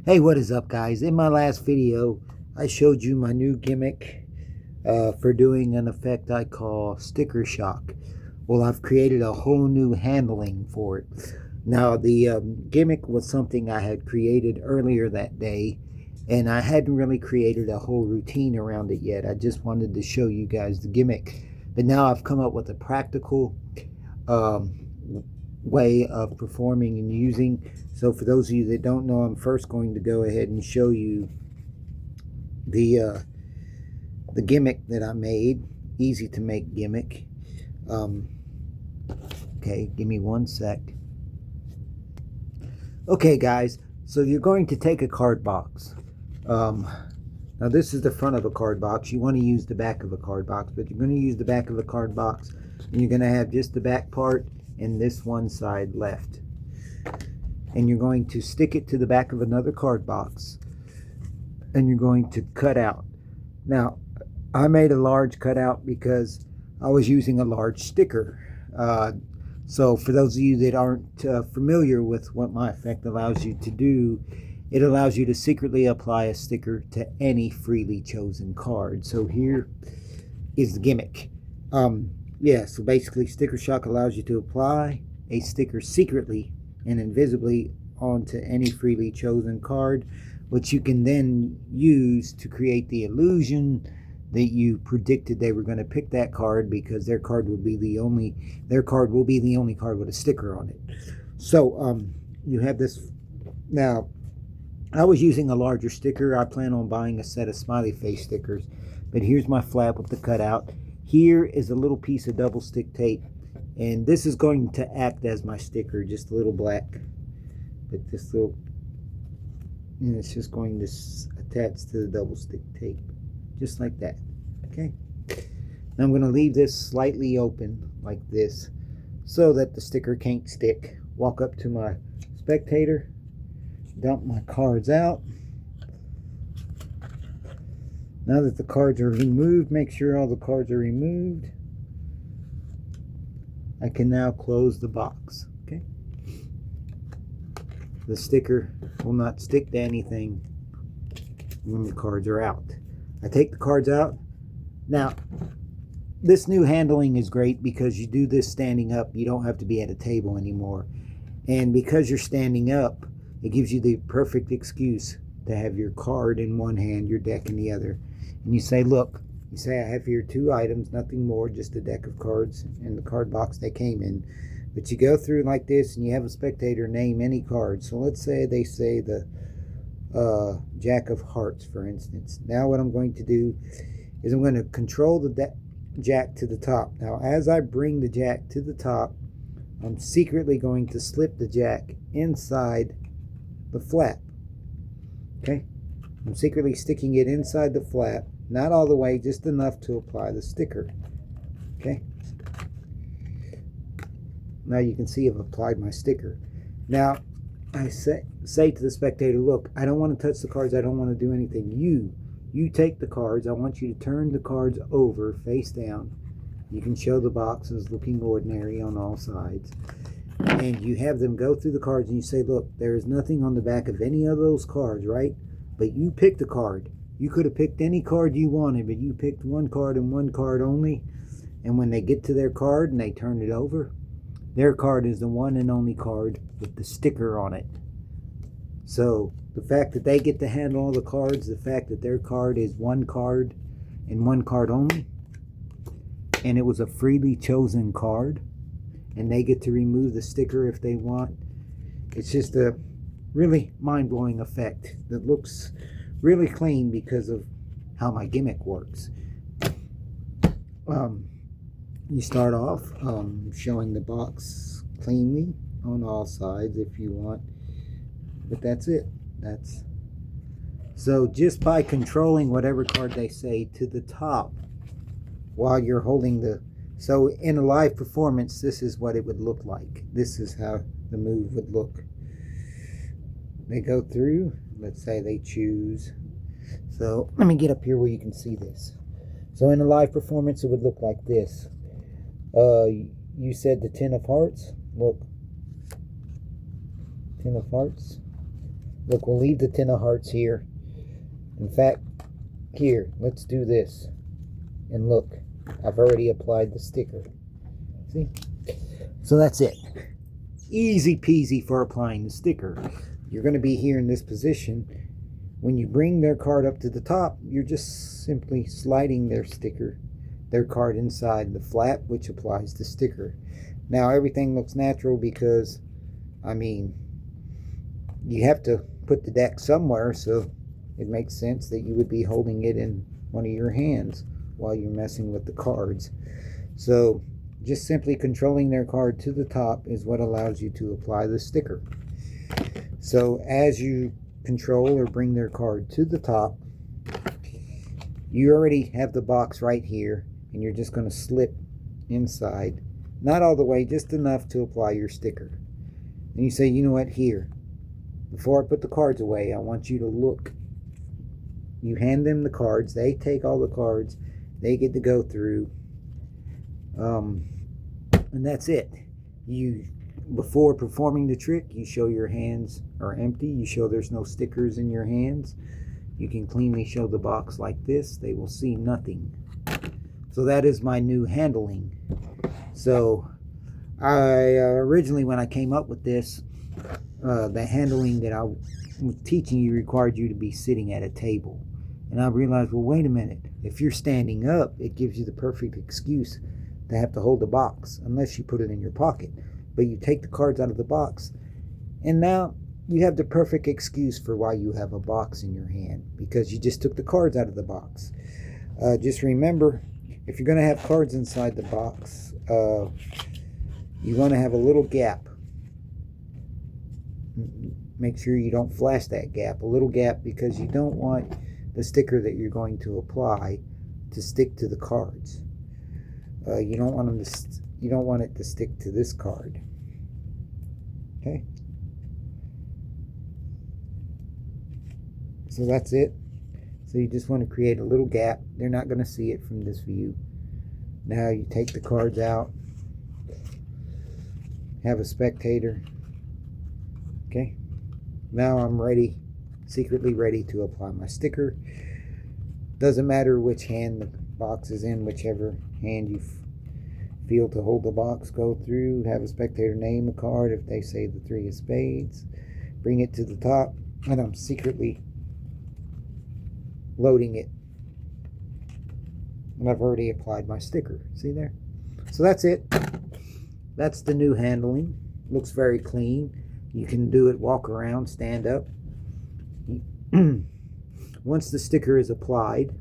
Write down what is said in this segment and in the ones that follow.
Hey, what is up, guys? In my last video, I showed you my new gimmick for doing an effect I call sticker shock. Well, I've created a whole new handling for it. Now, the gimmick was something I had created earlier that day, and I hadn't really created a whole routine around it yet. I just wanted to show you guys the gimmick. But now I've come up with a practical way of performing and using. So for those of you that don't know, I'm first going to go ahead and show you the gimmick that I made. Easy to make gimmick. Okay, give me one sec. Okay, guys, so you're going to take a card box. Now this is the front of a card box. You want to use the back of a card box, but you're going to use the back of a card box, and you're going to have just the back part and this one side left. And you're going to stick it to the back of another card box, and you're going to cut out. Now, I made a large cutout because I was using a large sticker. So for those of you that aren't familiar with what my effect allows you to do, it allows you to secretly apply a sticker to any freely chosen card. So here is the gimmick. So basically sticker shock allows you to apply a sticker secretly and invisibly onto any freely chosen card, which you can then use to create the illusion that you predicted they were going to pick that card, because their card will be the only card with a sticker on it. So you have this. Now, I was using a larger sticker. I plan on buying a set of smiley face stickers, but here's my flap with the cutout. Here is a little piece of double stick tape, and this is going to act as my sticker, just a little black. But this little, and it's just going to attach to the double stick tape, just like that. Okay. Now I'm going to leave this slightly open like this so that the sticker can't stick. Walk up to my spectator, dump my cards out. Now that the cards are removed, make sure all the cards are removed. I can now close the box. Okay. The sticker will not stick to anything when the cards are out. I take the cards out. Now, this new handling is great because you do this standing up. You don't have to be at a table anymore. And because you're standing up, it gives you the perfect excuse to have your card in one hand, your deck in the other. And you say, look, you say, I have here 2 items, nothing more, just a deck of cards and the card box they came in. But you go through like this, and you have a spectator name any card. So let's say they say the Jack of Hearts, for instance. Now what I'm going to do is I'm going to control the Jack to the top. Now as I bring the Jack to the top, I'm secretly going to slip the Jack inside the flap. Okay? I'm secretly sticking it inside the flap. Not all the way, just enough to apply the sticker. Okay? Now you can see I've applied my sticker. Now, I say to the spectator, look, I don't want to touch the cards. I don't want to do anything. You take the cards. I want you to turn the cards over face down. You can show the boxes looking ordinary on all sides. And you have them go through the cards, and you say, look, there is nothing on the back of any of those cards, right? But you picked a card. You could have picked any card you wanted, but you picked one card and one card only. And when they get to their card and they turn it over, their card is the one and only card with the sticker on it. So the fact that they get to handle all the cards, the fact that their card is one card and one card only, and it was a freely chosen card, and they get to remove the sticker if they want, it's just a really mind-blowing effect that looks really clean because of how my gimmick works. You start off showing the box cleanly on all sides if you want, but that's it. So just by controlling whatever card they say to the top while you're holding so in a live performance, this is what it would look like. This is how the move would look. They go through, let's say they choose. So let me get up here where you can see this. So in a live performance, it would look like this. You said the 10 of hearts. Look, 10 of hearts. Look, we'll leave the 10 of hearts here. In fact, here, let's do this. And look, I've already applied the sticker. See? So that's it. Easy peasy for applying the sticker. You're going to be here in this position. When you bring their card up to the top, you're just simply sliding their card inside the flap, which applies the sticker. Now everything looks natural because, I mean, you have to put the deck somewhere, so it makes sense that you would be holding it in one of your hands while you're messing with the cards. So just simply controlling their card to the top is what allows you to apply the sticker. So as you control or bring their card to the top, you already have the box right here, and you're just going to slip inside, not all the way, just enough to apply your sticker. And you say, you know what, here, before I put the cards away, I want you to look. You hand them the cards, they take all the cards, they get to go through, and that's it. Before performing the trick, you show your hands are empty, you show there's no stickers in your hands. You can cleanly show the box like this, they will see nothing. So that is my new handling. So originally when I came up with this, the handling that I was teaching you required you to be sitting at a table. And I realized, well, wait a minute. If you're standing up, it gives you the perfect excuse to have to hold the box, unless you put it in your pocket. But you take the cards out of the box, and now you have the perfect excuse for why you have a box in your hand, because you just took the cards out of the box. Just remember, if you're going to have cards inside the box, you're going to have a little gap. Make sure you don't flash that gap, a little gap, because you don't want the sticker that you're going to apply to stick to the cards. You don't want it to stick to this card. Okay? So that's it. So you just want to create a little gap. They're not going to see it from this view. Now you take the cards out. Have a spectator. Okay? Now I'm ready, secretly ready to apply my sticker. Doesn't matter which hand the box is in, whichever hand you feel to hold the box, go through, have a spectator name a card if they say the 3 of spades, bring it to the top, and I'm secretly loading it. And I've already applied my sticker. See there? So that's it. That's the new handling. Looks very clean. You can do it, walk around, stand up. Once the sticker is applied,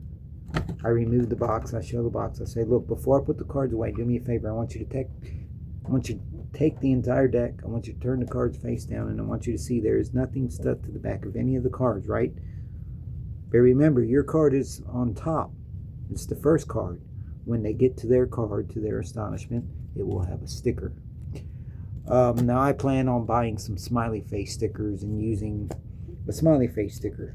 I remove the box, I show the box, I say, look, before I put the cards away, do me a favor, I want you to take the entire deck, I want you to turn the cards face down, and I want you to see there is nothing stuck to the back of any of the cards, right? But remember, your card is on top. It's the first card. When they get to their card, to their astonishment, it will have a sticker. Now I plan on buying some smiley face stickers and using a smiley face sticker.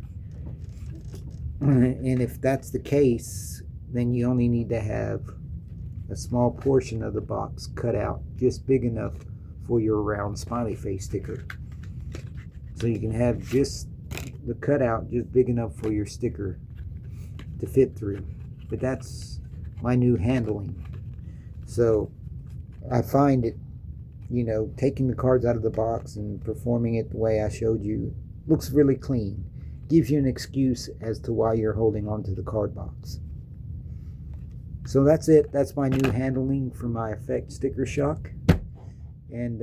And if that's the case, then you only need to have a small portion of the box cut out, just big enough for your round smiley face sticker. So you can have just the cutout just big enough for your sticker to fit through. But that's my new handling. So I find it, taking the cards out of the box and performing it the way I showed you looks really clean. Gives you an excuse as to why you're holding onto the card box. So that's it. That's my new handling for my Effect Sticker Shock. And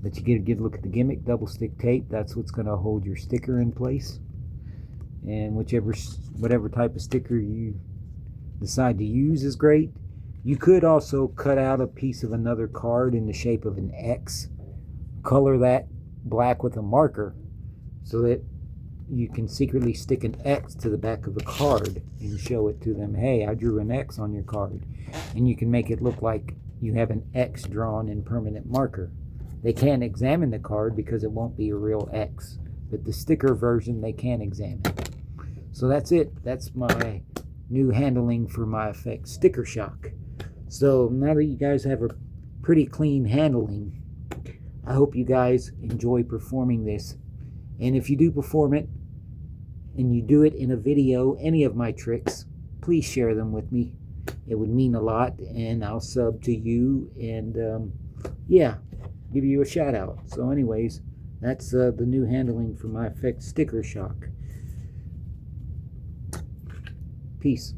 let you get a good look at the gimmick. Double stick tape. That's what's going to hold your sticker in place. And whatever type of sticker you decide to use is great. You could also cut out a piece of another card in the shape of an X. Color that black with a marker, so that you can secretly stick an X to the back of a card and show it to them. Hey, I drew an X on your card. And you can make it look like you have an X drawn in permanent marker. They can't examine the card because it won't be a real X. But the sticker version, they can examine. So that's it. That's my new handling for my Effect Sticker Shock. So now that you guys have a pretty clean handling, I hope you guys enjoy performing this And if you do perform it, and you do it in a video, any of my tricks, please share them with me. It would mean a lot, and I'll sub to you, and yeah, give you a shout out. So anyways, that's the new handling for my Effect Sticker Shock. Peace.